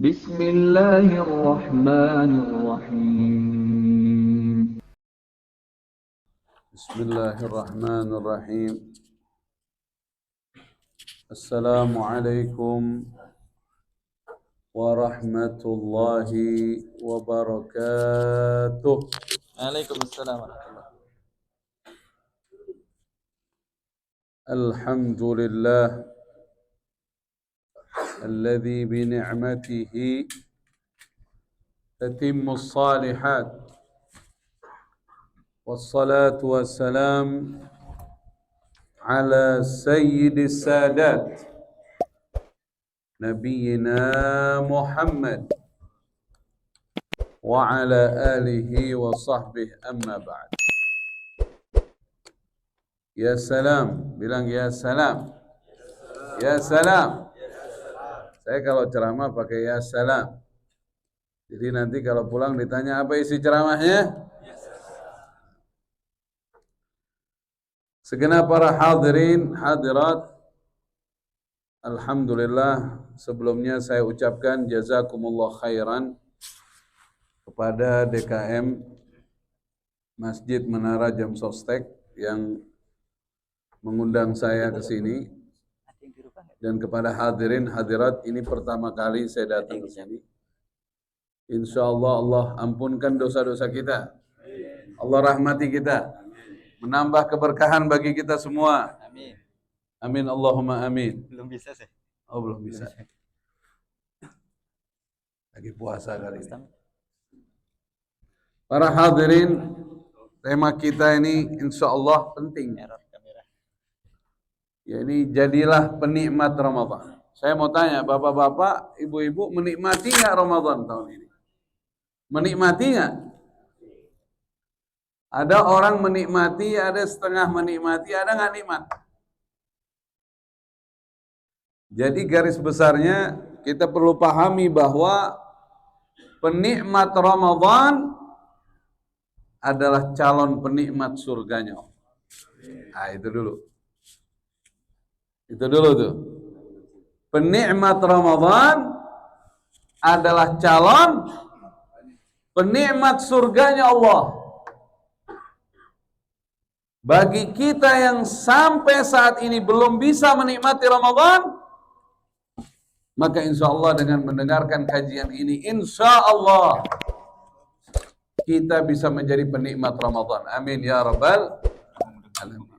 بسم الله الرحمن الرحيم بسم الله الرحمن الرحيم. السلام عليكم ورحمة الله وبركاته. Waalaikumsalam warahmatullahi الحمد لله الذي بنعمته تتم الصالحات، والصلاة والسلام على سيد السادات نبينا محمد وعلى آله وصحبه. أما بعد. Ya salam, bilang ya salam. Ya salam. Saya kalau ceramah pakai ya salam. Jadi nanti kalau pulang ditanya apa isi ceramahnya? Segenap para hadirin, hadirat, alhamdulillah, sebelumnya saya ucapkan jazakumullah khairan kepada DKM Masjid Menara Jam Sostek yang mengundang saya ke sini, dan kepada hadirin hadirat, ini pertama kali saya datang ke sini. Insyaallah Allah ampunkan dosa-dosa kita, Allah rahmati kita, menambah keberkahan bagi kita semua. Amin. Amin Allahumma amin. Belum bisa sih. Oh, belum bisa. Lagi puasa kali ini. Para hadirin, tema kita ini insyaallah penting. Error kamera. Ya, ini jadilah penikmat Ramadan. Saya mau tanya, bapak-bapak, ibu-ibu, menikmati nggak Ramadan tahun ini? Menikmati nggak? Ada orang menikmati, ada setengah menikmati, ada nggak nikmat? Jadi garis besarnya kita perlu pahami bahwa penikmat Ramadan adalah calon penikmat surganya. Nah, itu dulu. Itu dulu tuh. Penikmat Ramadan adalah calon penikmat surganya Allah. Bagi kita yang sampai saat ini belum bisa menikmati Ramadan, maka insya Allah dengan mendengarkan kajian ini, insya Allah kita bisa menjadi penikmat Ramadan. Amin ya rabbal alamin.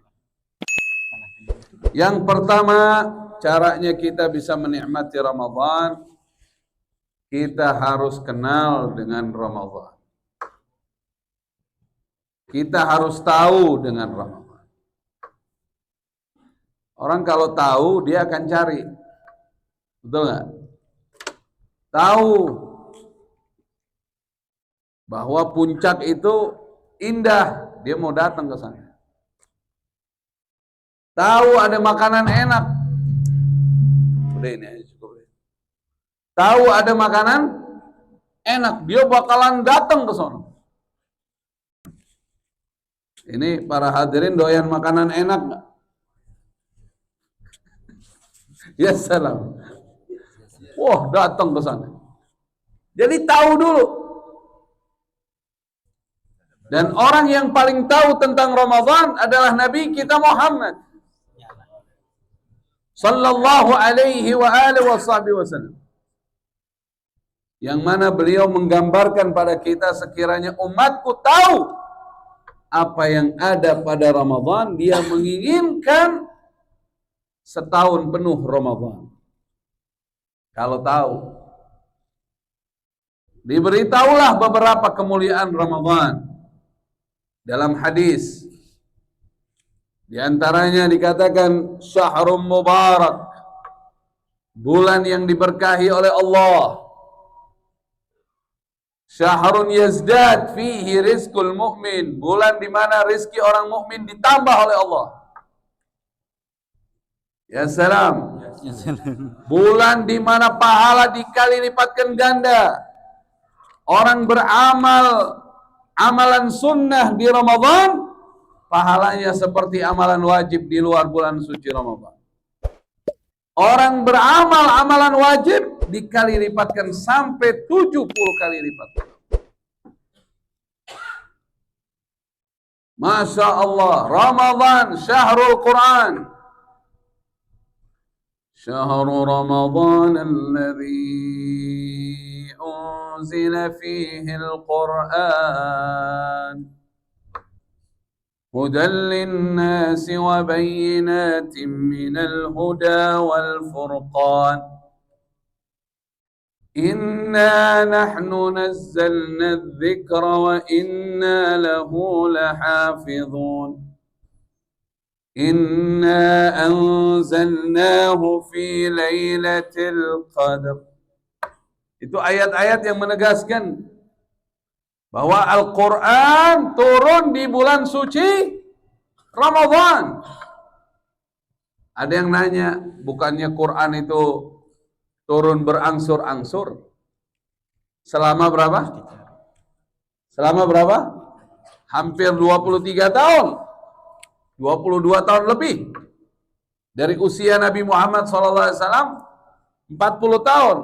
Yang pertama, caranya kita bisa menikmati Ramadan, kita harus kenal dengan Ramadan. Kita harus tahu dengan Ramadan. Orang kalau tahu, dia akan cari. Betul nggak? Tahu bahwa puncak itu indah, dia mau datang ke sana. Tahu ada makanan enak, udah ini aja cukup. Tahu ada makanan enak, dia bakalan datang ke sana. Ini para hadirin doyan makanan enak nggak? Ya salam. Wah, datang ke sana. Jadi tahu dulu. Dan orang yang paling tahu tentang Ramadan adalah Nabi kita Muhammad sallallahu alaihi wa alihi wasallam. Yang mana beliau menggambarkan pada kita, sekiranya umatku tahu apa yang ada pada Ramadan, dia menginginkan setahun penuh Ramadan. Kalau tahu, diberitahulah beberapa kemuliaan Ramadan dalam hadis. Di antaranya dikatakan syahrul mubarak, bulan yang diberkahi oleh Allah. Syahrun yazdad fihi rizqul mu'min, bulan di mana rizki orang mukmin ditambah oleh Allah. Ya salam. Bulan di mana pahala dikali lipatkan ganda. Orang beramal amalan sunnah di Ramadan, pahalanya seperti amalan wajib di luar bulan suci Ramadan. Orang beramal amalan wajib dikali lipatkan sampai 70 kali lipat. Masya Allah, Ramadan syahrul Quran. Syahrul Ramadan alladhi unzila fihi al-Quran. هدى للناس وبينات من الهدى والفرقان إنا نحن نزلنا الذكر وإنا له لحافظون إنا أنزلناه في ليلة القدر. Itu ayat-ayat yang menegaskan bahwa Al-Quran turun di bulan suci Ramadan. Ada yang nanya, bukannya Quran itu turun berangsur-angsur? Selama berapa? Selama berapa? Hampir 23 tahun. 22 tahun lebih. Dari usia Nabi Muhammad SAW, 40 tahun.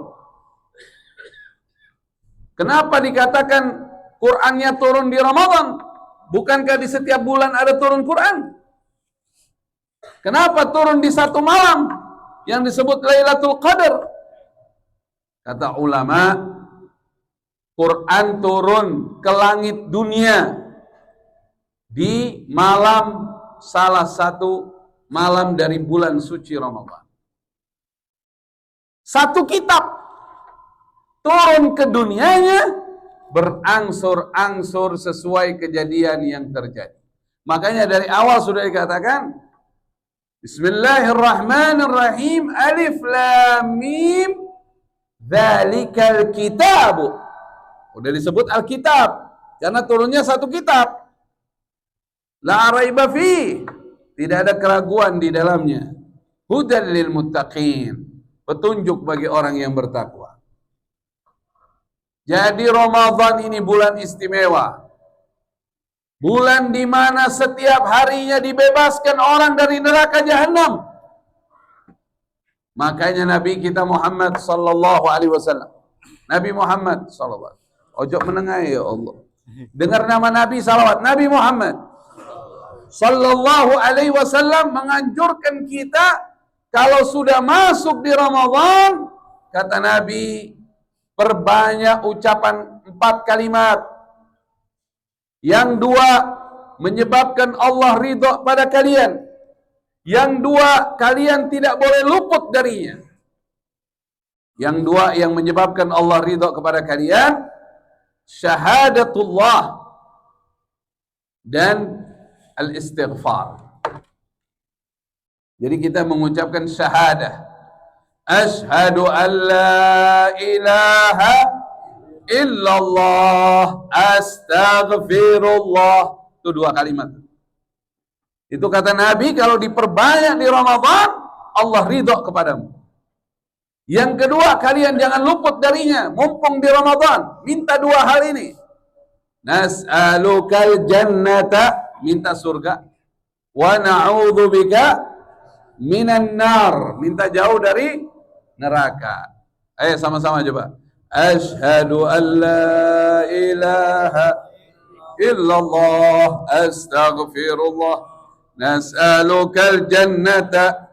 Kenapa dikatakan Qur'annya turun di Ramadan? Bukankah di setiap bulan ada turun Qur'an? Kenapa turun di satu malam yang disebut Lailatul Qadar? Kata ulama, Qur'an turun ke langit dunia di malam salah satu malam dari bulan suci Ramadan. Satu kitab turun ke dunianya berangsur-angsur sesuai kejadian yang terjadi. Makanya dari awal sudah dikatakan Bismillahirrahmanirrahim, Alif Lam Mim, Dzalikal Kitabu. Udah disebut Alkitab karena turunnya satu kitab. La raiba fi, tidak ada keraguan di dalamnya. Hudal lil muttaqin, petunjuk bagi orang yang bertakwa. Jadi Ramadan ini bulan istimewa. Bulan di mana setiap harinya dibebaskan orang dari neraka jahanam. Makanya Nabi kita Muhammad sallallahu alaihi wasallam. Nabi Muhammad sallallahu alaihi wasallam. Ojo menengah ya Allah. Dengar nama Nabi salawat. Nabi Muhammad sallallahu alaihi wasallam menganjurkan kita kalau sudah masuk di Ramadan, kata Nabi, perbanyak ucapan 4 kalimat. Yang 2 menyebabkan Allah ridha pada kalian. Yang 2 kalian tidak boleh luput darinya. Yang 2 yang menyebabkan Allah ridha kepada kalian, syahadatullah dan al-istighfar. Jadi kita mengucapkan syahadah. Ashhadu an la ilaha illallah, astaghfirullah. Itu 2 kalimat. Itu kata Nabi, kalau diperbanyak di Ramadan, Allah ridha kepadamu. Yang kedua, kalian jangan luput darinya, mumpung di Ramadan. Minta 2 hal ini. Nas'alukal jannata, minta surga. Wa na'udzubika minan nar, minta jauh dari neraka. Ayo sama-sama coba. Asyhadu an la ilaha illallah, astaghfirullah, nas'alukal jannata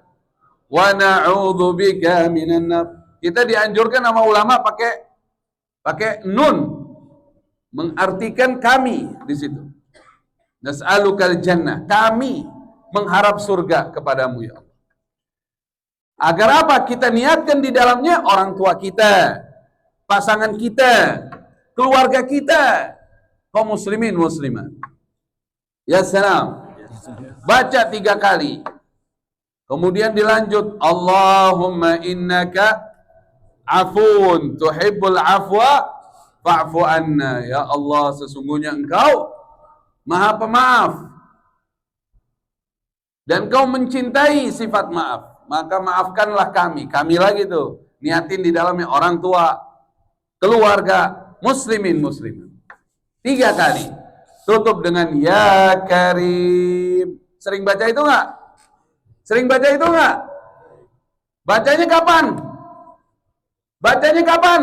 wa na'udzubika minan nar. Kita dianjurkan sama ulama pakai nun, mengartikan kami di situ. Nas'alukal jannah, kami mengharap surga kepadamu ya Allah. Agar apa? Kita niatkan di dalamnya orang tua kita, pasangan kita, keluarga kita, kaum muslimin muslimat. Ya salam. Baca 3 kali. Kemudian dilanjut, Allahumma innaka afun tuhibbul afwa fa'fu anna. Ya Allah, sesungguhnya Engkau Maha Pemaaf dan Kau mencintai sifat maaf. Maka maafkanlah kami. Kami lagi tuh, niatin di dalamnya orang tua, keluarga, muslimin muslimin. 3 kali. Tutup dengan Ya Karim. Sering baca itu enggak? Sering baca itu enggak? Bacanya kapan? Bacanya kapan?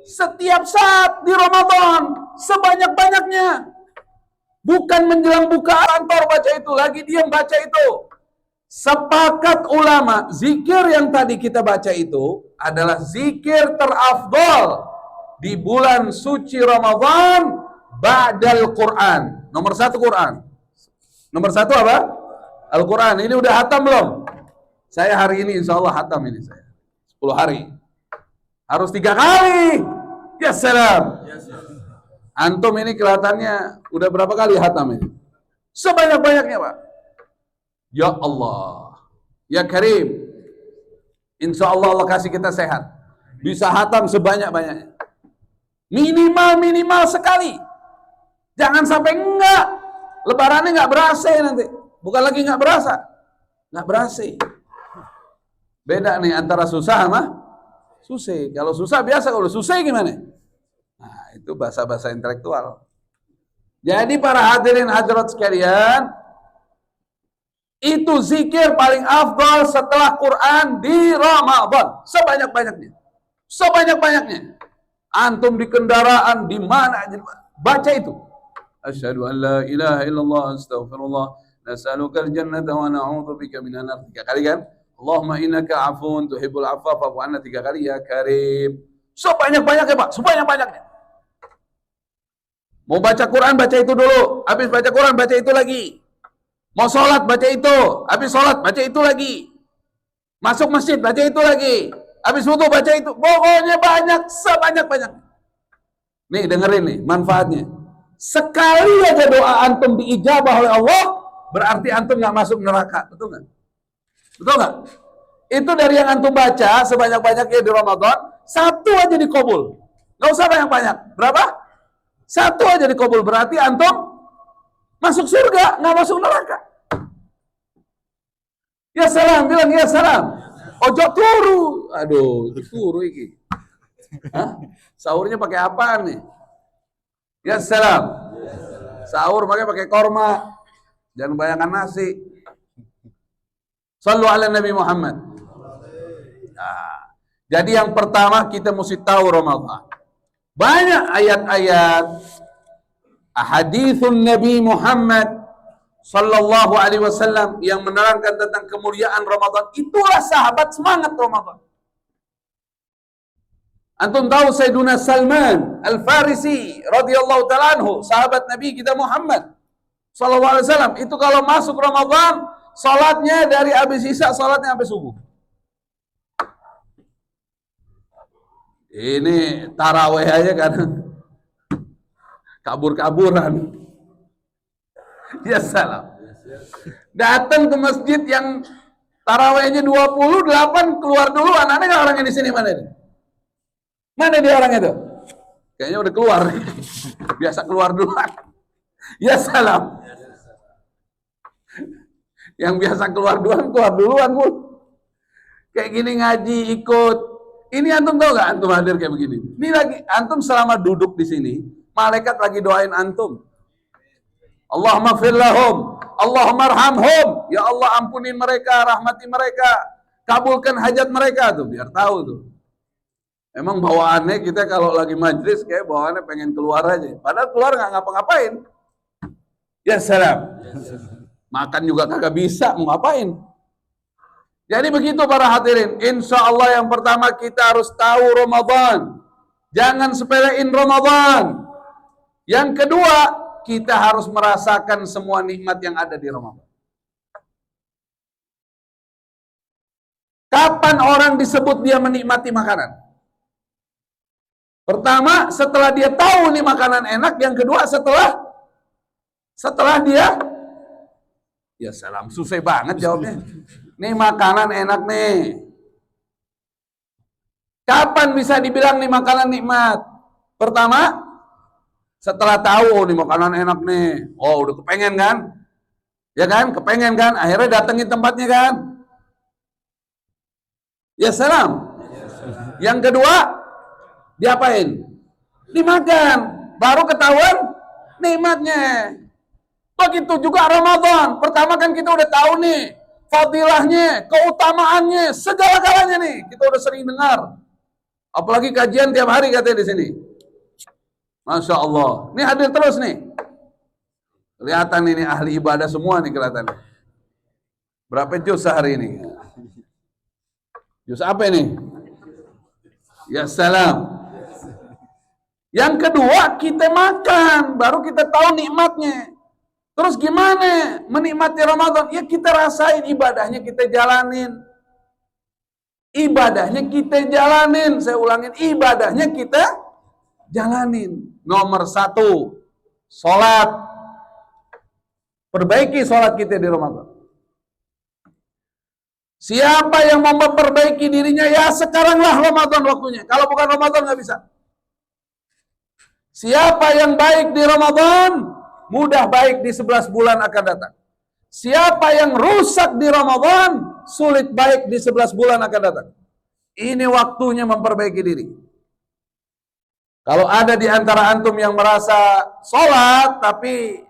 Setiap saat di Ramadan, sebanyak-banyaknya. Bukan menjelang buka kantor baca itu, lagi diam baca itu. Sepakat ulama, zikir yang tadi kita baca itu adalah zikir terafdol di bulan suci Ramadan ba'dal Quran. Nomor satu Quran. Nomor satu apa? Al-Quran. Ini udah hatam belum? Saya hari ini insya Allah hatam ini saya. 10 hari. Harus 3 kali. Ya salam. Antum ini kelihatannya udah berapa kali hatam ini? Sebanyak-banyaknya, Pak. Ya Allah. Ya Karim. Insya Allah Allah kasih kita sehat. Bisa hatam sebanyak-banyaknya. Minimal sekali. Jangan sampai enggak. Lebarannya enggak berasa nanti. Bukan lagi enggak berasa. Enggak berasa. Beda nih antara susah sama susah. Kalau susah biasa, kalau susah gimana? Nah, itu bahasa-bahasa intelektual. Jadi para hadirin hadirat sekalian, itu zikir paling afdal setelah Quran di Ramadan. Sebanyak-banyaknya. Sebanyak-banyaknya. Antum di kendaraan, di mana aja, baca itu. Asyhadu an la ilaha illallah, astaghfirullah, nas'alukal jannata wa na'udzubika minan nar. 3 kali kan? Allahumma innaka afuwun tuhibbul afwa fa'fu 'anna. 3 kali ya Karim. Sebanyak-banyaknya, Pak, sebanyak-banyaknya. Mau baca Quran baca itu dulu, habis baca Quran baca itu lagi. Mau sholat baca itu, habis sholat baca itu lagi. Masuk masjid baca itu lagi. Habis wudu baca itu. Pokoknya banyak, sebanyak-banyak. Nih dengerin nih manfaatnya. Sekali aja doa antum diijabah oleh Allah, berarti antum nggak masuk neraka. Betul nggak? Betul nggak? Itu dari yang antum baca sebanyak-banyaknya di Ramadan, 1 aja dikabul. Nggak usah banyak-banyak. Berapa? 1 aja dikabul. Berarti antum masuk surga, nggak masuk neraka. Ya salam, bilang ya salam. Ojo turu. Aduh, itu turu iki. Hah? Sahurnya pakai apaan nih? Ya salam. Sahur pakai korma. Jangan bayangkan nasi. Sallu ala Nabi Muhammad. Nah, jadi yang pertama kita mesti tahu Ramadan. Banyak ayat-ayat hadithun Nabi Muhammad sallallahu alaihi wasallam yang menerangkan tentang kemuliaan Ramadan. Itulah sahabat semangat Ramadan. Antum tahu Sayyiduna Salman Al-Farisi radhiyallahu ta'ala anhu, sahabat Nabi kita Muhammad sallallahu alaihi wasallam, itu kalau masuk Ramadan, salatnya dari habis Isya, salatnya sampai subuh. Ini tarawih aja kan kabur-kaburan. Ya salam. Datang ke masjid yang tarawihnya 28, keluar dulu. Anak-anak nggak orangnya di sini mana ini? Mana dia orangnya tuh? Kayaknya udah keluar. Biasa keluar duluan. Ya salam. Yang biasa keluar duluan pun. Kayak gini ngaji ikut. Ini antum tahu nggak antum hadir kayak begini? Ini lagi antum selama duduk di sini, malaikat lagi doain antum. Allahumma ighfir lahum, Allahumma arhamhum. Ya Allah ampunin mereka, rahmati mereka, kabulkan hajat mereka tuh, biar tahu tuh. Emang bawaannya kita kalau lagi majlis kayak bawaannya pengen keluar aja. Padahal keluar nggak ngapa-ngapain. Ya salam. Makan juga kagak bisa, mau ngapain? Jadi begitu para hadirin. Insya Allah yang pertama kita harus tahu Ramadan. Jangan sepelein Ramadan. Yang kedua, kita harus merasakan semua nikmat yang ada di Ramadan. Kapan orang disebut dia menikmati makanan? Pertama, setelah dia tahu nih makanan enak. Yang kedua, setelah dia, ya salam, susah banget jawabnya. Nih makanan enak nih. Kapan bisa dibilang nih makanan nikmat? Pertama, setelah tahu nih makanan enak nih. Oh, udah kepengen kan? Ya kan? Kepengen kan? Akhirnya datengin tempatnya kan? Ya salam. Yang kedua, diapain? Dimakan. Baru ketahuan nikmatnya. Begitu juga Ramadan. Pertama kan kita udah tahu nih fadilahnya, keutamaannya, segala-galanya nih. Kita udah sering dengar. Apalagi kajian tiap hari katanya di sini. Masya Allah. Ini hadir terus nih. Kelihatan ini ahli ibadah semua nih kelihatan. Berapa juz sehari ini? Juz apa ini? Ya salam. Yang kedua, kita makan, baru kita tahu nikmatnya. Terus gimana menikmati Ramadan? Ya kita rasain, ibadahnya kita jalanin. Ibadahnya kita jalanin. Saya ulangin, ibadahnya kita jalanin. Nomor 1, sholat. Perbaiki sholat kita di Ramadan. Siapa yang mau memperbaiki dirinya, ya sekaranglah Ramadan waktunya. Kalau bukan Ramadan nggak bisa. Siapa yang baik di Ramadan, mudah baik di 11 bulan akan datang. Siapa yang rusak di Ramadan, sulit baik di 11 bulan akan datang. Ini waktunya memperbaiki diri. Kalau ada di antara antum yang merasa sholat, tapi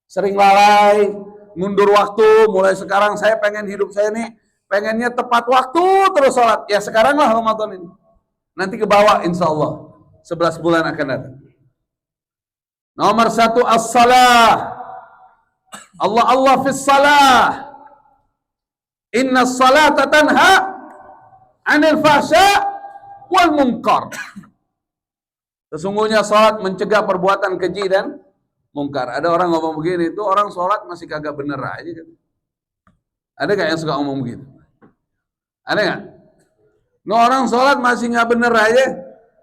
sering lalai, mundur waktu, mulai sekarang saya pengen hidup saya nih, pengennya tepat waktu terus sholat. Ya sekaranglah Ramadan ini. Nanti ke bawah insya Allah. 11 bulan akan datang. Nomor 1, as-salah. Allah fis salah. Inna salata tanha anil fahsya wal munkar. Sesungguhnya salat mencegah perbuatan keji dan mungkar. Ada orang ngomong begini, itu orang salat masih kagak bener aja. Ada gak yang suka ngomong begitu? Ada gak? No, orang salat masih nggak bener aja.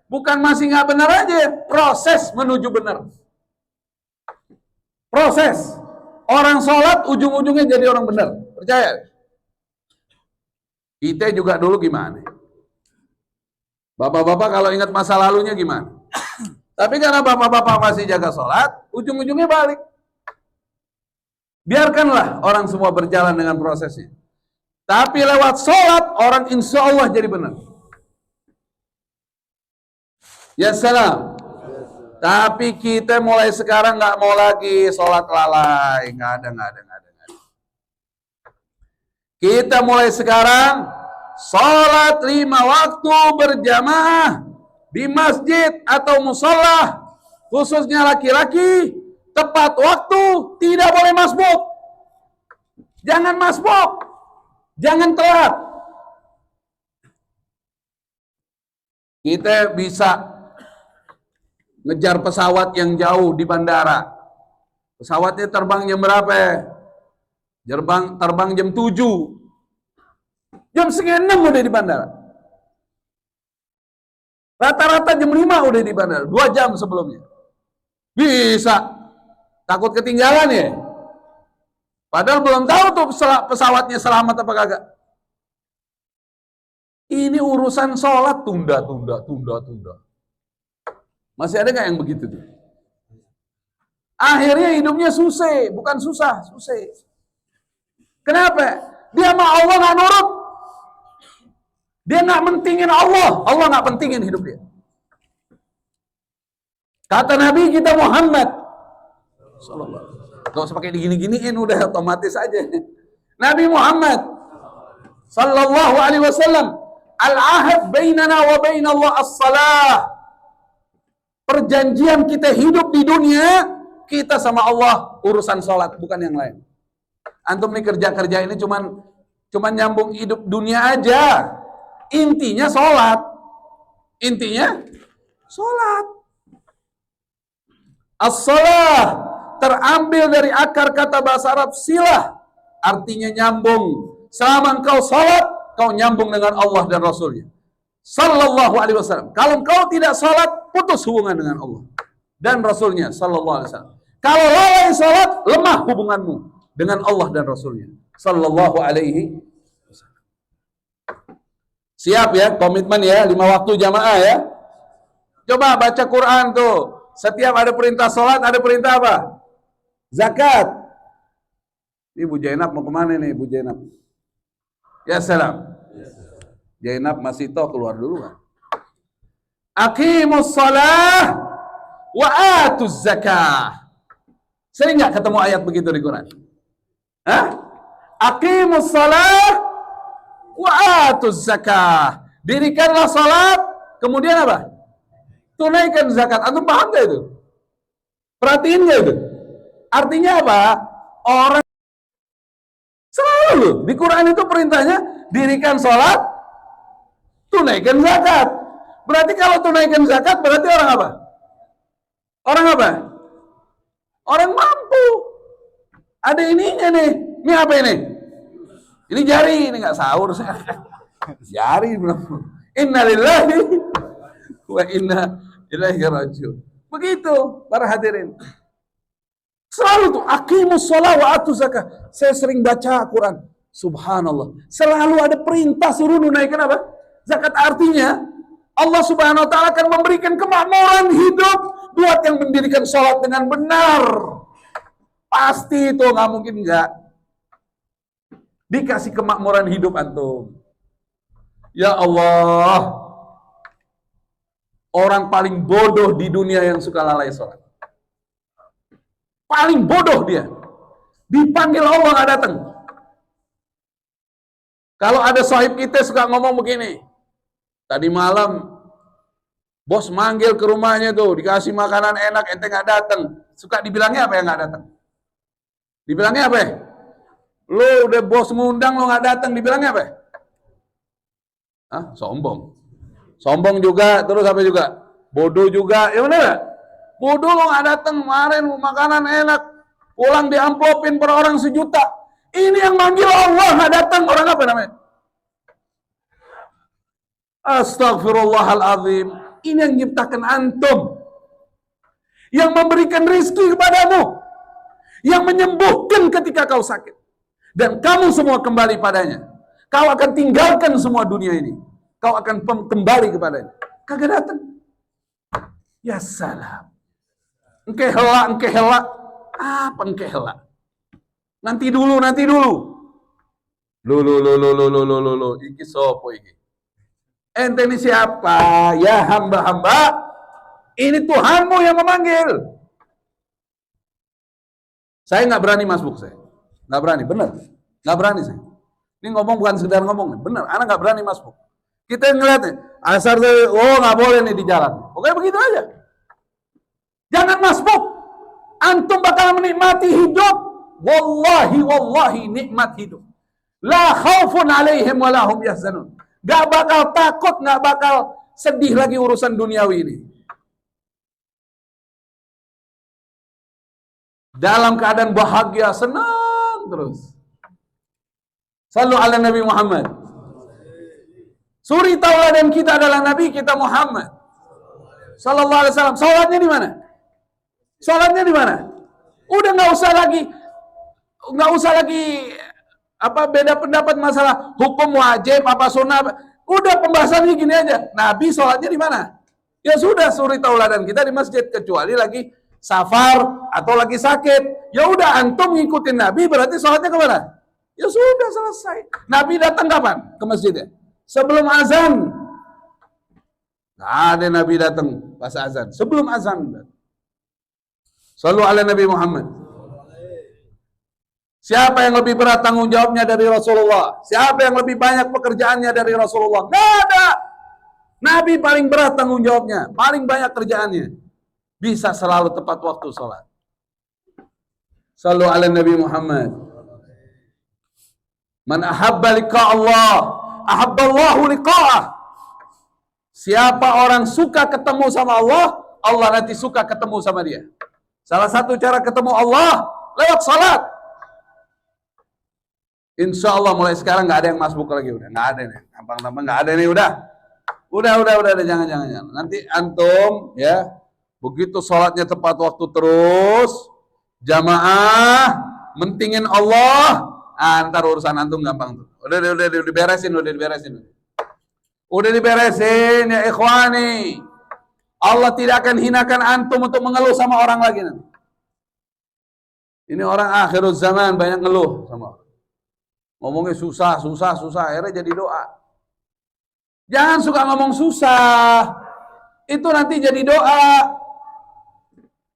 Bukan masih nggak bener aja, proses menuju benar. Proses. Orang sholat ujung-ujungnya jadi orang benar. Percaya? Kita juga dulu gimana? Bapak-bapak kalau ingat masa lalunya gimana? Tapi karena bapak-bapak masih jaga sholat, ujung-ujungnya balik. Biarkanlah orang semua berjalan dengan prosesnya. Tapi lewat sholat, orang insya Allah jadi benar. Ya salam. Tapi kita mulai sekarang nggak mau lagi sholat lalai, nggak ada. Kita mulai sekarang sholat 5 waktu berjamaah di masjid atau musola, khususnya laki-laki, tepat waktu, tidak boleh masbuk. Jangan masbuk, jangan telat. Kita bisa ngejar pesawat yang jauh di bandara. Pesawatnya terbang jam berapa? Terbang jam 7. Jam setengah 6 udah di bandara. Rata-rata jam 5 udah di bandara. 2 jam sebelumnya. Bisa. Takut ketinggalan ya? Padahal belum tahu tuh pesawatnya selamat apa kagak. Ini urusan sholat tunda. Masih ada nggak yang begitu tuh? Akhirnya hidupnya susah, bukan susah. Kenapa? Dia sama Allah nggak nurut. Dia nggak mentingin Allah nggak pentingin hidup dia. Kata Nabi kita Muhammad, nggak usah pakai digini-giniin, udah otomatis aja. Nabi Muhammad Sallallahu Alaihi Wasallam, al-ahad bainana wa bainallah as-salah. Perjanjian kita hidup di dunia, kita sama Allah urusan sholat, bukan yang lain. Antum nih kerja ini cuman nyambung hidup dunia aja. Intinya sholat. As-salah terambil dari akar kata bahasa Arab silah, artinya nyambung. Selama engkau sholat, kau nyambung dengan Allah dan Rasulnya Sallallahu Alaihi Wasallam. Kalau engkau tidak sholat, putus hubungan dengan Allah dan Rasulnya Sallallahu Alaihi Wasallam. Kalau lalai sholat, lemah hubunganmu dengan Allah dan Rasulnya Sallallahu Alaihi Wasallam. Siap ya, komitmen ya, 5 waktu jamaah ya. Coba baca Quran tuh. Setiap ada perintah sholat, ada perintah apa? Zakat. Ini Bu Jainab mau kemana nih Bu Jainab? Ya salam. Jainab masih toh keluar dulu kan. Aqimus shalah wa atuz zakah. Sering nggak ketemu ayat begitu di Quran? Hah? Aqimus shalah wa atuz zakah. Dirikanlah salat, kemudian apa? Tunaikan zakat. Antum paham gak itu? Perhatiin gak itu? Artinya apa? Orang selalu di Quran itu perintahnya dirikan salat, tunaikan zakat. Berarti kalau tunaikan zakat berarti orang apa? Orang apa? Orang mampu. Ada ininya nih. Ini apa ini? Ini jari, ini nggak sahur. Jari belum. Innalillahi wa inna ilaihi rajiun. Begitu para hadirin. Selalu tuh aqimus shalah wa atuz zakah. Saya sering baca Quran. Subhanallah. Selalu ada perintah suruh nunaikan apa? Zakat. Artinya Allah Subhanahu wa taala akan memberikan kemakmuran hidup buat yang mendirikan sholat dengan benar. Pasti itu nggak mungkin nggak dikasih kemakmuran hidup antum. Ya Allah, orang paling bodoh di dunia yang suka lalai sholat. Paling bodoh dia. Dipanggil Allah nggak datang. Kalau ada sahib kita suka ngomong begini, tadi malam bos manggil ke rumahnya tuh, dikasih makanan enak, ente nggak datang. Suka dibilangnya apa yang nggak datang? Dibilangnya apa ya? Lo udah bos ngundang lo nggak datang, dibilangnya apa ya? Hah? Sombong. Sombong juga, terus apa juga? Bodoh juga, ya bener gak? Bodoh lo nggak datang, kemarin makanan enak, pulang diamplopin per orang 1 juta. Ini yang manggil Allah nggak datang, orang apa namanya? Astagfirullahaladzim. Ini yang menciptakan antum, yang memberikan rizki kepadamu, yang menyembuhkan ketika kau sakit, dan kamu semua kembali padanya. Kau akan tinggalkan semua dunia ini, kau akan kembali kepadanya. Kagak datang. Ya salam. Engke hela. Apa engke hela? Nanti dulu. Lo. Iki sopo iki? Ente ini siapa? Ya hamba-hamba. Ini Tuhanmu yang memanggil. Saya nggak berani masbuk saya. Nggak berani, bener. Nggak berani saya. Ini ngomong bukan sekedar ngomong, bener. Anak nggak berani masbuk. Kita ngeliat nih, asar nggak boleh nih di jalan. Pokoknya begitu aja. Jangan masbuk. Antum bakal menikmati hidup. Wallahi nikmat hidup. La khaufun alaihim wa lahum yahzanun. Gak bakal takut, gak bakal sedih lagi urusan duniawi ini. Dalam keadaan bahagia, senang terus. Sallu ala Nabi Muhammad. Suri tauladan kita adalah Nabi kita Muhammad sallallahu alaihi wasallam. Salatnya di mana? Salatnya di mana? Udah nggak usah lagi apa beda pendapat masalah hukum wajib apa sunnah. Udah pembahasannya gini aja. Nabi sholatnya di mana? Ya sudah, suri tauladan kita di masjid, kecuali lagi safar atau lagi sakit. Ya udah, antum ngikutin Nabi berarti sholatnya kemana? Ya sudah, selesai. Nabi datang kapan ke masjidnya? Sebelum azan. Nggak ada Nabi datang pas azan. Sebelum azan. Shallu ala Nabi Muhammad. Siapa yang lebih berat tanggung jawabnya dari Rasulullah? Siapa yang lebih banyak pekerjaannya dari Rasulullah? Nggak ada. Nabi paling berat tanggung jawabnya, paling banyak kerjaannya. Bisa selalu tepat waktu sholat. Shallu ala Nabi Muhammad. Man ahabba liqa Allah, ahabba Allahu liqa'ah. Siapa orang suka ketemu sama Allah, Allah nanti suka ketemu sama dia. Salah satu cara ketemu Allah lewat salat. Insya Allah mulai sekarang nggak ada yang masbuk lagi, udah nggak ada nih, gampang-gampang nggak ada nih, udah, jangan. Nanti antum ya begitu sholatnya tepat waktu terus, jamaah, mentingin Allah, ntar urusan antum gampang tuh. Udah diberesin ya ikhwani. Allah tidak akan hinakan antum untuk mengeluh sama orang lagi nanti. Ini orang akhirul zaman banyak ngeluh sama orang. Ngomongnya susah, akhirnya jadi doa. Jangan suka ngomong susah, itu nanti jadi doa.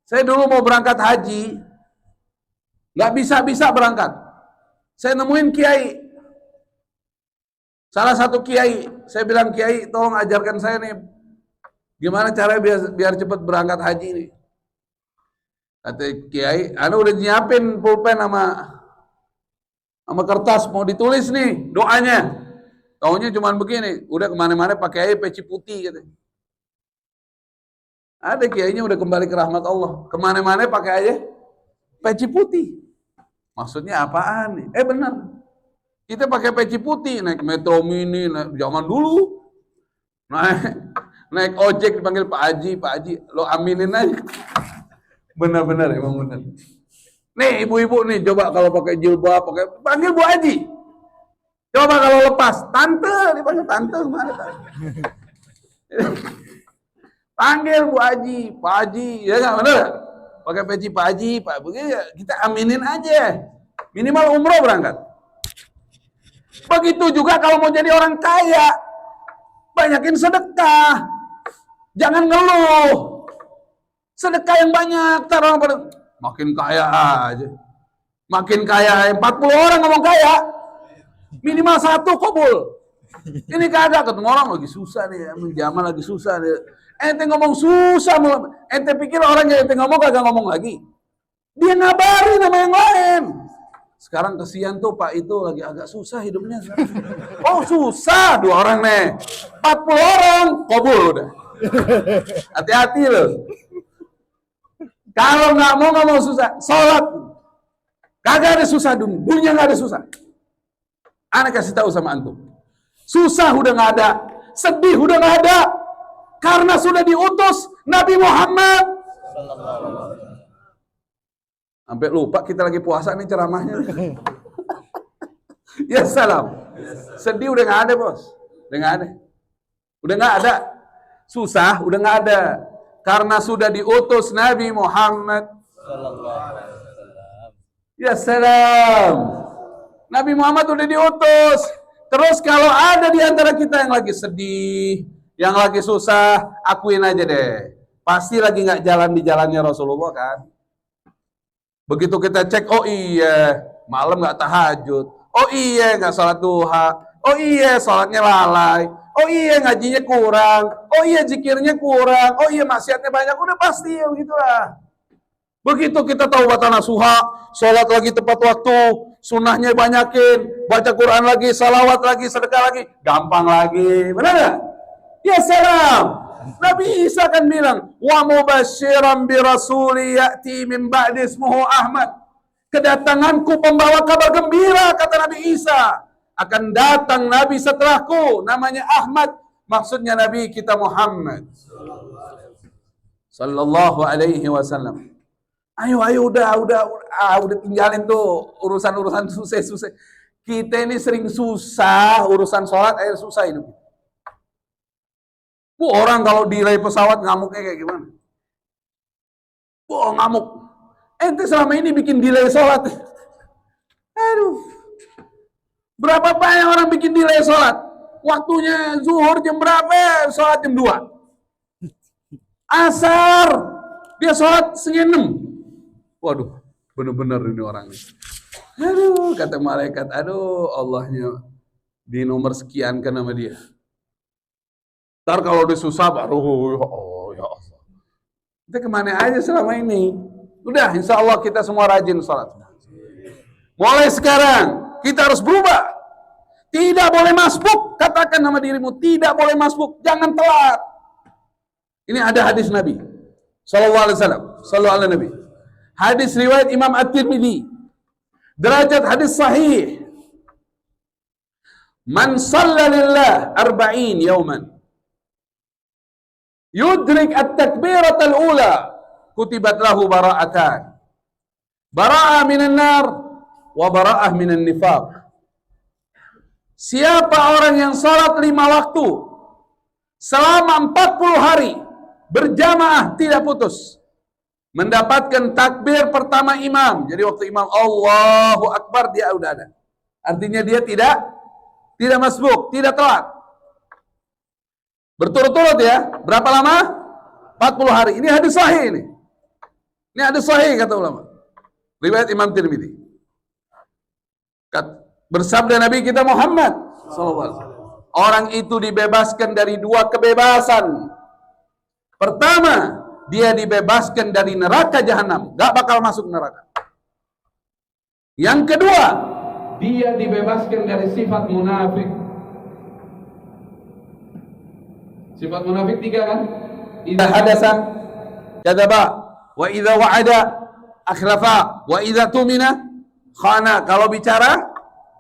Saya dulu mau berangkat haji, nggak bisa berangkat. Saya nemuin kiai. Salah satu kiai, saya bilang, "Kiai, tolong ajarkan saya nih gimana cara biar cepat berangkat haji ini." Kata kiai, "Anda udah nyiapin pulpen sama kertas mau ditulis nih doanya." Taunya cuman begini, udah kemana-mana pakai aja peci putih gitu. Ada kiainya udah kembali ke rahmat Allah, kemana-mana pakai aja peci putih. Maksudnya apaan nih? Benar. Kita pakai peci putih, naik metro mini, zaman dulu. Naik ojek dipanggil Pak Haji, Pak Haji, lo aminin aja. Benar-benar, emang benar. Nih ibu-ibu nih, coba kalau pakai jilbab, panggil Bu Haji. Coba kalau lepas, tante, dipanggil tante, mana tante? Panggil Bu Haji, Pak Haji, ya nggak benar? Pakai peci Pak Haji, Pak begini, kita aminin aja. Minimal umroh berangkat. Begitu juga kalau mau jadi orang kaya, banyakin sedekah. Jangan ngeluh. Sedekah yang banyak, orang pada makin kaya aja. Makin kaya, 40 orang ngomong kaya. Minimal 1 kabul. Ini kagak, ketemu orang lagi susah nih, menjaman lagi susah nih. Ente ngomong susah, ente pikir orang yang ente ngomong kagak ngomong lagi. Dia ngabarin sama yang lain. Sekarang kesian tuh Pak itu lagi agak susah hidupnya. Oh susah, 2 orang nih. 40 orang, kabul udah. Hati-hati loh. Kalau nggak mau susah, sholat. Kagak ada susah dunia nggak ada susah. Ana kasih tahu sama antum. Susah udah nggak ada, sedih udah nggak ada, karena sudah diutus Nabi Muhammad. Sampai lupa kita lagi puasa nih ceramahnya. Ya salam. Sedih udah nggak ada bos, udah nggak ada, udah nggak ada. Susah udah nggak ada, karena sudah diutus Nabi Muhammad. Ya salam. Nabi Muhammad udah diutus. Terus kalau ada di antara kita yang lagi sedih, yang lagi susah, akuin aja deh. Pasti lagi nggak jalan di jalannya Rasulullah kan? Begitu kita cek, oh iya, malam nggak tahajud. Oh iya, nggak sholat duha. Oh iya, sholatnya lalai. Oh iya, ngajinya kurang. Oh iya, zikirnya kurang. Oh iya, maksiatnya banyak. Udah pasti ya begitulah. Begitu kita taubatan nasuha, sholat lagi tepat waktu, sunnahnya banyakin, baca Quran lagi, salawat lagi, sedekah lagi, gampang lagi, benar nggak? Ya salam. Nabi Isa kan bilang, wa mubasyiran bi rasuli ya'ti min ba'di ismuhu Ahmad. Kedatanganku pembawa kabar gembira, kata Nabi Isa. Akan datang Nabi setelahku, namanya Ahmad. Maksudnya Nabi kita Muhammad sallallahu alaihi wasallam. Ayo udah tinggalin tuh urusan susah. Kita ini sering susah urusan sholat, susah hidup. Orang kalau delay pesawat ngamuknya kayak gimana? Ngamuk. Ente selama ini bikin delay sholat. Aduh. Berapa banyak orang bikin delay sholat? Waktunya zuhur jam berapa? Sholat jam 2. Asar dia sholat 5:30. Waduh, bener-bener ini orangnya. Aduh, kata malaikat, aduh, Allahnya di nomor sekian kan nama dia. Ntar kalau udah susah baru, oh ya Allah. Kita kemana aja selama ini? Udah, insya Allah kita semua rajin sholat. Mulai sekarang, kita harus berubah. Tidak boleh masbuk, katakan nama dirimu, tidak boleh masbuk, jangan telat. Ini ada hadis Nabi sallallahu alaihi wasallam, sallallahu alaihi Nabi. Hadis riwayat Imam At-Tirmidzi. Derajat hadis sahih. Man shalla lillah 40 yawman. Yudrik at-takbirat al-ula. Kutibat lahu bara'atan. Bara'ah minan nar wa bara'ah minan nifaq. Siapa orang yang salat 5 waktu selama 40 hari berjamaah tidak putus, mendapatkan takbir pertama imam. Jadi waktu imam Allahu Akbar dia udah ada. Artinya dia tidak masbuk, tidak telat. Berturut-turut ya. Berapa lama? 40 hari. Ini hadis sahih ini. Ini hadis sahih kata ulama. Riwayat Imam Tirmidzi. Bersabda Nabi kita Muhammad SAW, orang itu dibebaskan dari dua kebebasan. Pertama, dia dibebaskan dari neraka jahanam, gak bakal masuk neraka. Yang kedua, dia dibebaskan dari sifat munafik. Sifat munafik tiga kan? Idza hadasa kadzaba, wa idza wa'ada akhlafa, wa idza tumina khana. Kalau bicara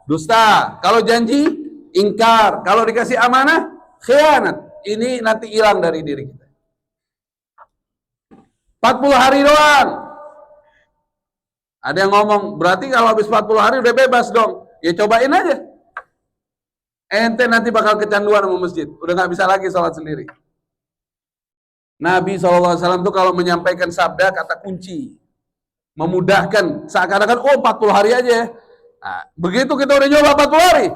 dusta, kalau janji ingkar, kalau dikasih amanah khianat. Ini nanti hilang dari diri kita. 40 hari doang. Ada yang ngomong, berarti kalau habis 40 hari udah bebas dong. Ya cobain aja. Ente nanti bakal kecanduan sama masjid. Udah gak bisa lagi sholat sendiri. Nabi SAW tuh kalau menyampaikan sabda, kata kunci. Memudahkan. Seakan-akan, 40 hari aja. Nah, begitu kita udah nyoba 40 hari.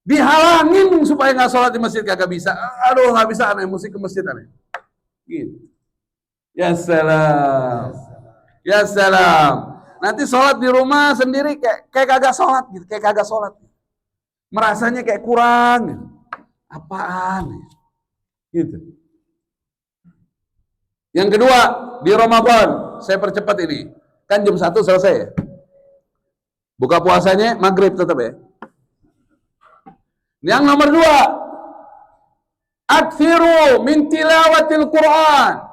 Dihalangin supaya gak sholat di masjid, kagak bisa. Aduh gak bisa, aneh, mesti ke masjid aneh. Gitu. Ya salam. Ya salam. Nanti sholat di rumah sendiri kayak kagak sholat gitu, kayak kagak sholat. Merasanya kayak kurang. Apaan? Gitu. Yang kedua, di Ramadan, saya percepat ini. Kan jam 1 selesai ya. Buka puasanya maghrib tetap ya. Yang nomor 2, aktsiru min tilawatil Quran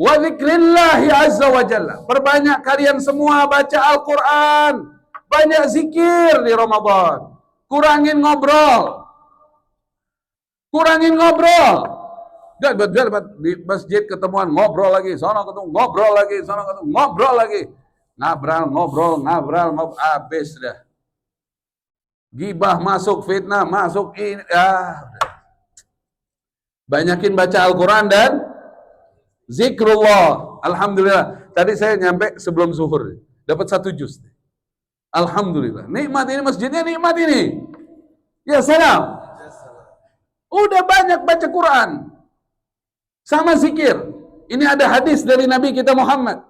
wa dzikrillahi azza wa jalla. Perbanyak kalian semua baca Al-Quran, banyak zikir di Ramadan. Kurangin ngobrol. Kurangin ngobrol. Di masjid ketemuan ngobrol lagi, sono ketemu ngobrol lagi, sono ketemu ngobrol lagi. Ngobrol, habis dah. Gibah masuk, fitnah masuk, ini banyakin baca Al-Quran dan zikrullah. Alhamdulillah. Tadi saya nyampe sebelum zuhur, dapat 1 juz. Alhamdulillah. Nikmat ini masjidnya, nikmat ini. Ya salam. Udah banyak baca Quran sama zikir. Ini ada hadis dari Nabi kita Muhammad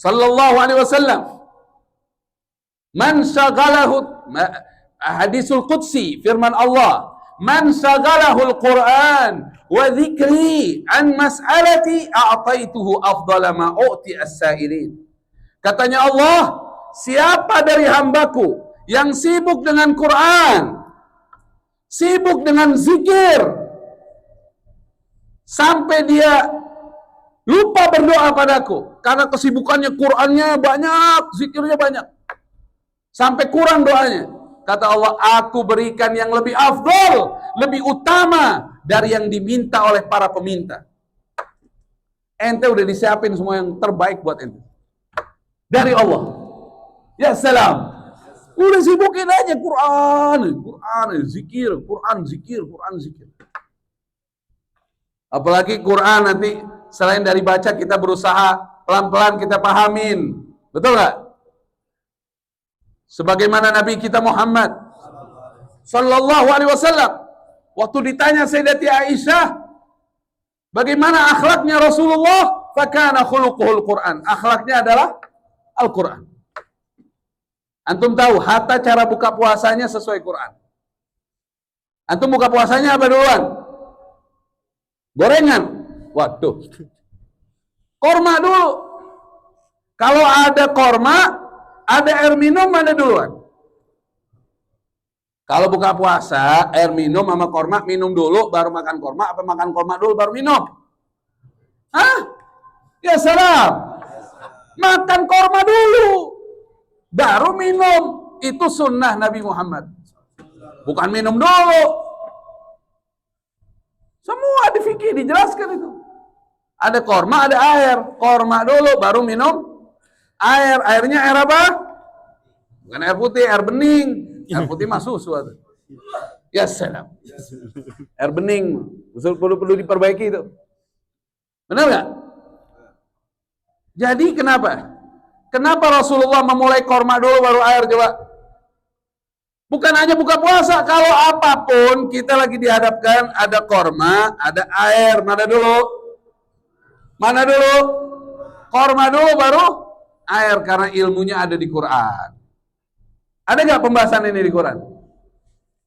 sallallahu alaihi wasallam. Man syaghalahu, hadisul qudsi, firman Allah, man syaghalahu al-Quran wa dzikri an mas'alati a'taituhu afdala ma u'ti as-sa'ilin. Katanya Allah, siapa dari hambaku yang sibuk dengan Quran, sibuk dengan zikir, sampai dia lupa berdoa padaku, karena kesibukannya Qurannya banyak, zikirnya banyak, sampai kurang doanya. Kata Allah, aku berikan yang lebih afdal, lebih utama dari yang diminta oleh para peminta. Ente udah disiapin semua yang terbaik buat ente dari Allah. Ya salam. Udah sibukin aja Quran, zikir, Quran, zikir. Apalagi Quran nanti selain dari baca, kita berusaha pelan-pelan kita pahamin. Betul nggak? Sebagaimana Nabi kita Muhammad sallallahu alaihi wasallam waktu ditanya Sayyidati Aisyah bagaimana akhlaknya Rasulullah, fakana khuluquhul Quran. Akhlaknya adalah Al-Quran. Antum tahu hatta cara buka puasanya sesuai Quran. Antum buka puasanya apa duluan? Gorengan. Waduh. Korma dulu. Kalau ada korma, ada air minum, mana duluan? Kalau buka puasa, air minum sama korma, minum dulu baru makan korma, apa makan korma dulu baru minum? Hah? Ya salam. Makan korma dulu baru minum. Itu sunnah Nabi Muhammad. Bukan minum dulu. Semua di fikih dijelaskan itu. Ada korma, ada air. Korma dulu baru minum air. Airnya air apa? Bukan air putih, air bening. Air putih mah susu. Ya salam. Air bening perlu diperbaiki itu. Benar nggak? Jadi kenapa? Kenapa Rasulullah memulai korma dulu baru air coba? Bukan hanya buka puasa, kalau apapun kita lagi dihadapkan ada korma, ada air, mana dulu? Mana dulu? Korma dulu baru air, karena ilmunya ada di Quran. Ada nggak pembahasan ini di Quran?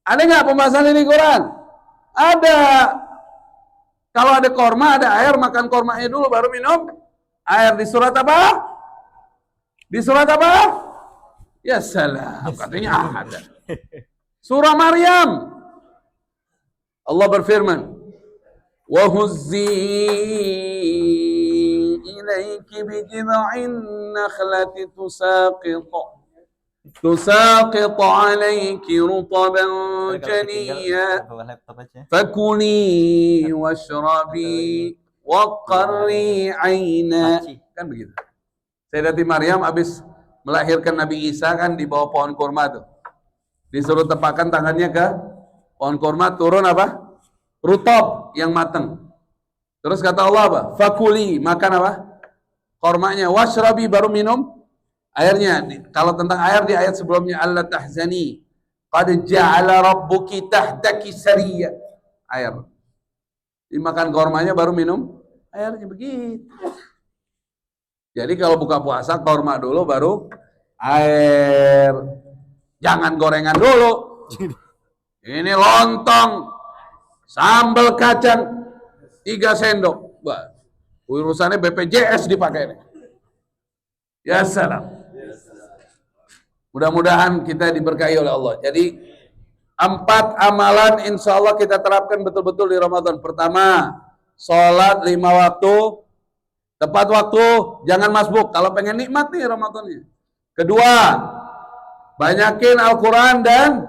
Ada nggak pembahasan ini di Quran? Ada. Kalau ada korma, ada air, makan kormanya dulu baru minum air. Di surat apa? Di surat apa? Ya salam, katanya ada. Surah Maryam. Allah berfirman, "Wa huzzi ilaiki bi jid'in nakhlati تساقط عليك رطبا جنيا فكلي واشربي وقري عينا." Kan begitu. Sayyidati Maryam habis melahirkan Nabi Isa kan di bawah pohon kurma tuh. Disuruh tepakkan tangannya ke pohon kurma, turun apa? Rutab yang matang. Terus kata Allah apa? Fakuli, makan apa? Kurmanya. Washrabi, baru minum airnya. Kalau tentang air di ayat sebelumnya, Allah tahzani, qad ja'ala rabbuki tahtaki sariya. Air. Dimakan kormanya baru minum airnya, begitu. Jadi kalau buka puasa korma dulu baru air. Jangan gorengan dulu. Ini lontong, sambal kacang 3 sendok. Wah, urusannya BPJS dipakai nih. Ya salam. Mudah-mudahan kita diberkahi oleh Allah. Jadi 4 amalan insya Allah kita terapkan betul-betul di Ramadan. Pertama, sholat 5 waktu, tepat waktu, jangan masbuk. Kalau pengen nikmat nih Ramadannya. Kedua, banyakin Al-Quran dan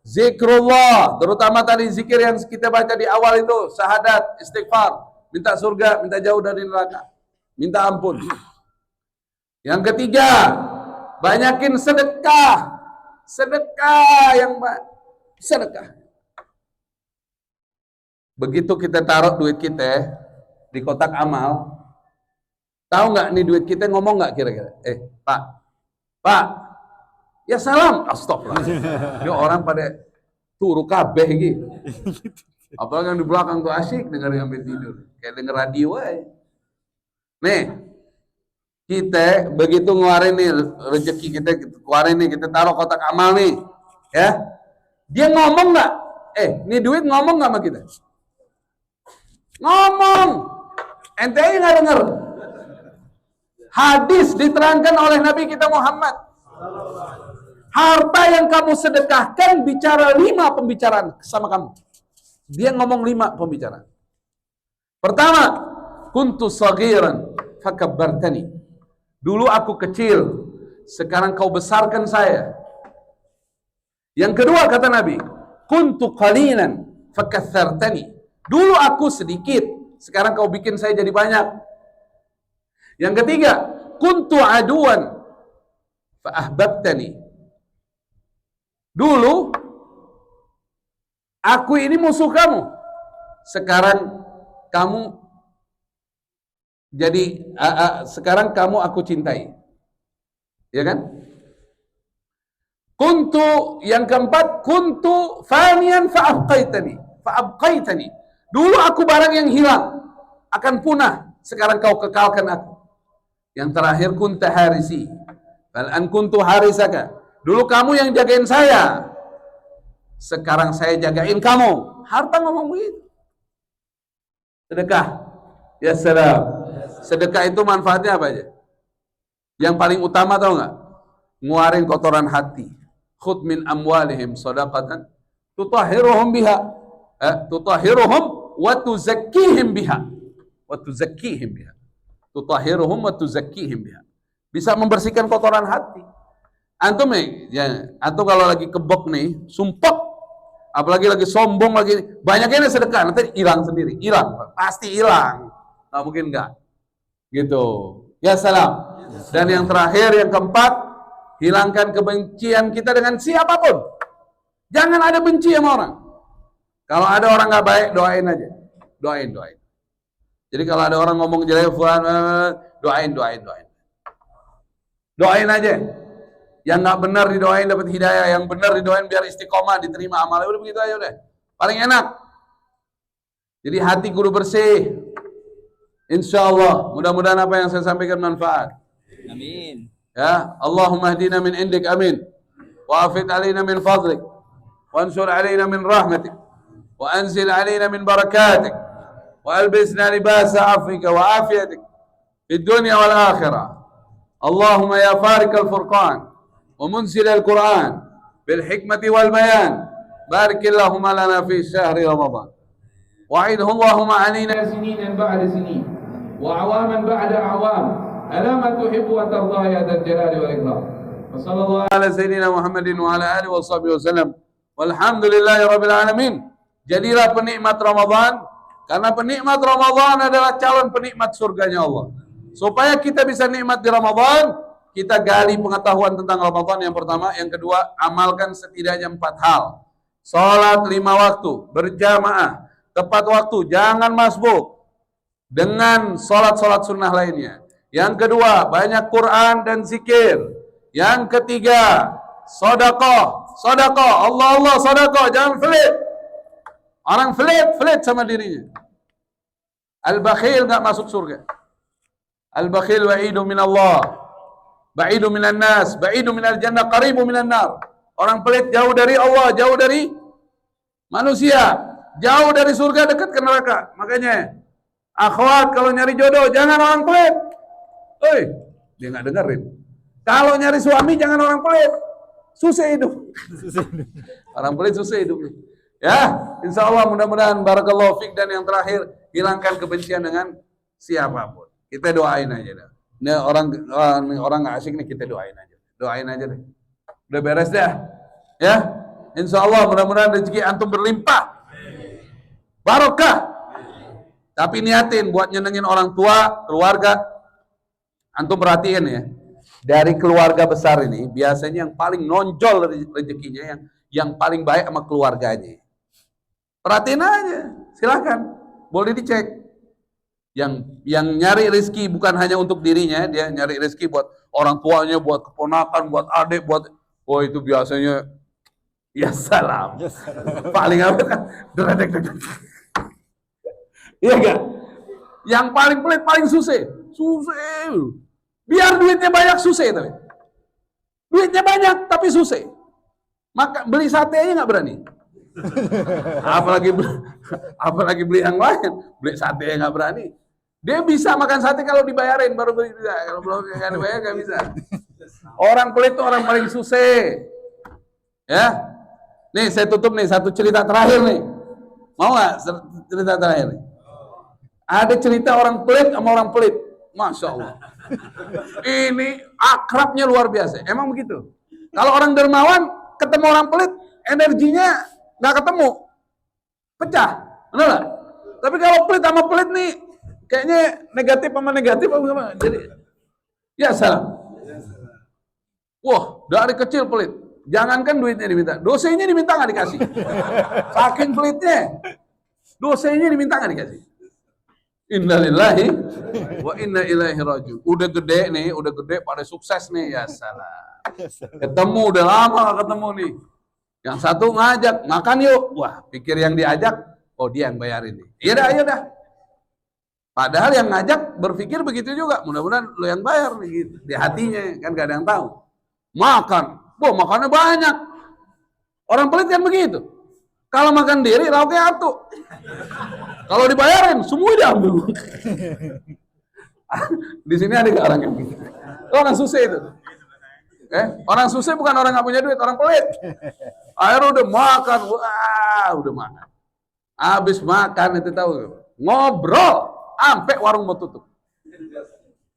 zikrullah. Terutama tadi zikir yang kita baca di awal itu, syahadat, istighfar, minta surga, minta jauh dari neraka, minta ampun. Yang ketiga, banyakin sedekah. Sedekah yang sedekah. Begitu kita taruh duit kita di kotak amal, tahu nggak nih duit kita ngomong nggak kira-kira? Pak, ya salam. Astagfirullah. Ini orang pada turu kabeh gitu. Apalagi yang di belakang tuh asyik dengerin sambil tidur, kayak denger radio aja. Nih, kita begitu ngeluarin nih rezeki kita, keluarin nih, kita taruh kotak amal nih, ya. Dia ngomong nggak? Nih duit ngomong nggak sama kita? Ngomong. Ente nggak denger? Hadis diterangkan oleh Nabi kita Muhammad. Harta yang kamu sedekahkan bicara 5 pembicaraan sama kamu. Dia ngomong 5 pembicaraan. Pertama, kuntu saghiran fakabbartani. Dulu aku kecil, sekarang kau besarkan saya. Yang kedua kata Nabi, kuntu qalilan fakatsartani. Dulu aku sedikit, sekarang kau bikin saya jadi banyak. Yang ketiga, kuntu aduan fa ahbabtani. Dulu aku ini musuh kamu. Sekarang kamu jadi sekarang kamu aku cintai. Ya kan? Kuntu, yang keempat, kuntu fanian fa'abqaitani. Dulu aku barang yang hilang, akan punah, sekarang kau kekalkan aku. Yang terakhir, kunta harisi fal'an kuntu harisaka. Dulu kamu yang jagain saya, sekarang saya jagain kamu. Harta ngomong begitu. Sedekah. Ya salam. Sedekah itu manfaatnya apa aja? Yang paling utama tahu nggak? Nguarin kotoran hati. Khud min amwalihim shadaqatan tutahhiruhum biha. Tutahhiruhum wa tuzakkihim biha. Wa tuzakkihim biha. Tutahhiruhum wa tuzakkihim biha. Bisa membersihkan kotoran hati. Antum nih, ya, antum kalau lagi kebok nih, sumpek, apalagi lagi sombong, lagi banyaknya sedekah, nanti hilang sendiri, hilang, pasti hilang, nggak mungkin nggak, gitu. Ya salam. Dan yang terakhir, yang keempat, hilangkan kebencian kita dengan siapapun. Jangan ada benci sama orang. Kalau ada orang nggak baik, doain aja, doain. Jadi kalau ada orang ngomong jelek, doain aja. Yang nggak benar didoain dapat hidayah, yang benar didoain biar istiqomah, diterima amalnya, udah begitu aja udah. Paling enak. Jadi hati kudu bersih. Insya Allah, mudah-mudahan apa yang saya sampaikan manfaat. Amin. Ya, Allahumma hdina min indik, amin. وأفد علينا من فضلك وانشر علينا من رحمتك وأنزل علينا من بركاتك وألبسنا لباس عفوك وعافيتك في الدنيا والآخرة. اللهم يا فارق الفرقان ومنزل القرآن بالحكمة والبيان بارك اللهم لنا في شهر رمضان وعيده اللهم علينا سنين بعد سنين وأعواما بعد أعوام ألا ما تحب وترضى يا ذا الجلال والإكرام. وصلى الله على سيدنا محمد وعلى آله وصحبه وسلم walhamdulillahi rabbil alamin. Jadilah penikmat Ramadan, karena penikmat Ramadan adalah calon penikmat surganya Allah. Supaya kita bisa nikmat di Ramadan, kita gali pengetahuan tentang Ramadan yang pertama. Yang kedua, amalkan setidaknya 4 hal. Salat 5 waktu, berjamaah, tepat waktu, jangan masbuk dengan salat-salat sunnah lainnya. Yang kedua, banyak Quran dan zikir. Yang ketiga, sedekah. Allah sedekah, jangan pelit. Orang pelit sama dirinya. Al-bakhil enggak masuk surga. Al-bakhil wa'idu min Allah, ba'idu minan nas, ba'idu minal jannah, qaribu minan nar. Orang pelit jauh dari Allah, jauh dari manusia, jauh dari surga, dekat ke neraka. Makanya akhwat kalau nyari jodoh jangan orang pelit. Dia enggak dengerin. Kalau nyari suami jangan orang pelit. Susah hidup. Orang pelit susah hidup. Ya, insya Allah mudah-mudahan barakallahu fiik. Dan yang terakhir, hilangkan kebencian dengan siapapun. Kita doain aja dah. Ini orang nggak asik nih, kita doain aja. Doain aja deh. Udah beres dah. Ya, insya Allah mudah-mudahan rezeki antum berlimpah, barokah. Tapi niatin buat nyenengin orang tua, keluarga. Antum perhatiin ya. Dari keluarga besar ini biasanya yang paling nonjol rezekinya yang paling baik sama keluarganya. Perhatiin aja, silakan, boleh dicek. Yang nyari rezeki bukan hanya untuk dirinya, dia nyari rezeki buat orang tuanya, buat keponakan, buat adik, buat itu biasanya ya salam. Paling apa kan? Iya enggak? Yang paling pelit paling susah. Biar duitnya banyak susah tapi. Duitnya banyak tapi susah. Maka beli sate aja nggak berani. apalagi beli yang lain. Beli sate nggak berani. Dia bisa makan sate kalau dibayarin baru bisa. Kalau belum dibayar nggak bisa. Orang pelit itu orang paling susah. Ya. Nih saya tutup nih satu cerita terakhir nih. Mau nggak cerita terakhir nih? Ada cerita orang pelit sama orang pelit. Masya Allah. Ini akrabnya luar biasa. Emang begitu. Kalau orang dermawan ketemu orang pelit, energinya nggak ketemu, pecah, benar nggak? Tapi kalau pelit sama pelit nih, kayaknya negatif sama negatif apa? Jadi, ya salam. Wah, dari kecil pelit. Jangankan duitnya diminta, dosanya diminta nggak dikasih. Saking pelitnya, dosanya diminta nggak dikasih. Innalillahi wa inna ilaihi raji'un. Udah gede nih, udah gede pada sukses nih, ya salam. Ketemu udah lama gak ketemu nih. Yang satu ngajak makan yuk. Wah, pikir yang diajak, oh dia yang bayarin nih. Iya dah. Padahal yang ngajak berpikir begitu juga. Mudah-mudahan lo yang bayar nih gitu. Di hatinya kan gak ada yang tahu. Makan, wah makannya banyak. Orang pelit kan begitu. Kalau makan diri, lauknya atuh. Kalau dibayarin, semua diambil. Di sini ada orang yang gitu. Orang susah itu. Orang susah bukan orang nggak punya duit, orang pelit. Akhirnya udah makan, udah makan. Habis makan itu tahu, ngobrol, sampai warung mau tutup.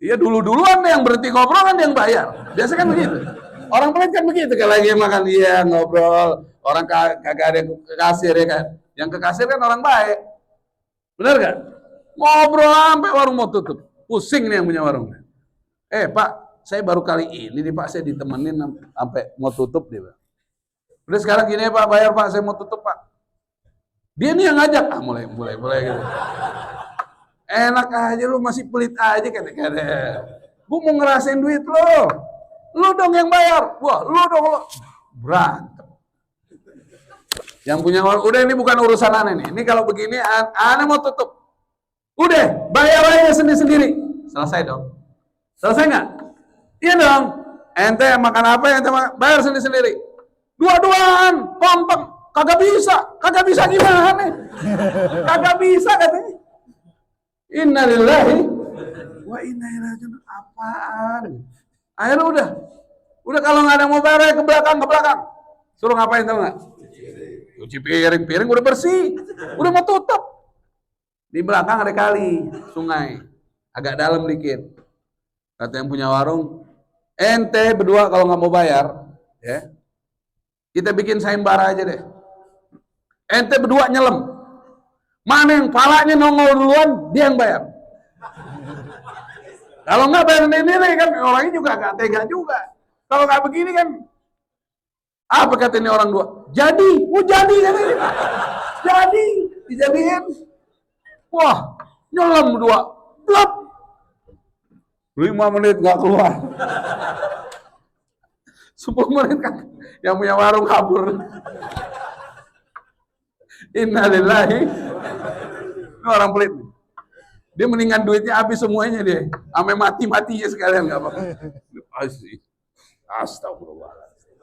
Iya duluan yang berhenti ngobrol kan yang bayar. Biasa kan begitu. Orang pelit kan begitu, kalau lagi makan dia ngobrol, orang kagak ada ke kasir ya kan. Yang ke kasir kan orang baik. Benar kan? Ngobrol sampai warung mau tutup. Pusing nih yang punya warungnya. Pak, saya baru kali ini nih Pak, saya ditemenin sampai mau tutup dia. Udah sekarang gini Pak, bayar Pak, saya mau tutup Pak. Dia nih yang ngajak, mulai gitu. Enak aja lu, masih pelit aja kadang-kadang. Gue mau ngerasain duit lu dong yang bayar. Wah, lu dong. Berantem. Yang punya warung, udah ini bukan urusan aneh nih. Ini kalau begini, aneh mau tutup. Udah, bayar aja sendiri-sendiri. Selesai dong. Selesai nggak? Iya dong. Ente makan apa, ente bayar sendiri-sendiri. Dua-duaan, kompak, kagak bisa gimana? Kagak bisa katanya. Innalillahi wa inna ilaihi raji'un. Apaan? Akhirnya udah kalau nggak ada yang mau bayar ke belakang. Suruh ngapain tau nggak? Cuci piring udah bersih, udah mau tutup. Di belakang ada kali, sungai, agak dalam dikit. Kata yang punya warung, ente berdua kalau nggak mau bayar, ya, kita bikin sayembara aja deh. Ente berdua nyelam. Mana yang palanya nongol duluan, dia yang bayar. Kalau nggak bayar sendiri kan, orangnya juga nggak tega juga. Kalau nggak begini kan, apa kata ini orang dua? Jadi kan ini. Jadi, dijadiin. Wah, nyelam berdua. Blop. 5 menit nggak keluar. 10 menit kan, yang punya warung kabur. Innalillahi. Ini orang pelit. Dia mendingan duitnya habis semuanya dia. Sampai mati-matinya sekalian nggak apa-apa. Astagfirullahaladzim.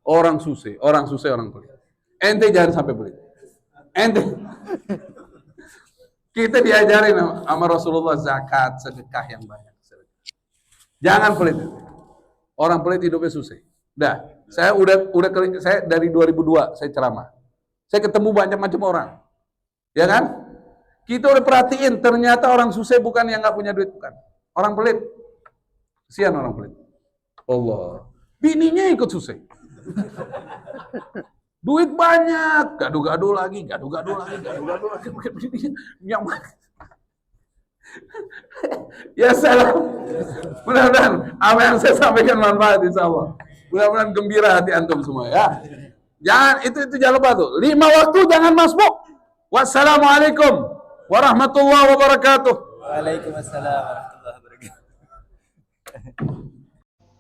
Orang susah orang pelit. Ente jangan sampai pelit. Ente. Kita diajarin sama Rasulullah zakat, sedekah yang banyak. Jangan pelit. Orang pelit hidupnya susah. Saya dari 2002 saya ceramah. Saya ketemu macam-macam orang. Ya kan? Kita udah perhatiin, ternyata orang susah bukan yang nggak punya duit, bukan. Orang pelit. Kesian orang pelit. Allah. Bininya ikut susah. Duit banyak, gaduh-gaduh lagi. Ya salam. Mudah-mudahan apa yang saya sampaikan manfaat insyaallah. Mudah-mudahan gembira hati antum semua ya. Jangan itu jangan lupa tuh. 5 waktu jangan masbuk. Wassalamualaikum warahmatullahi wabarakatuh. Waalaikumsalam warahmatullahi wabarakatuh.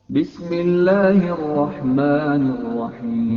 Bismillahirrahmanirrahim.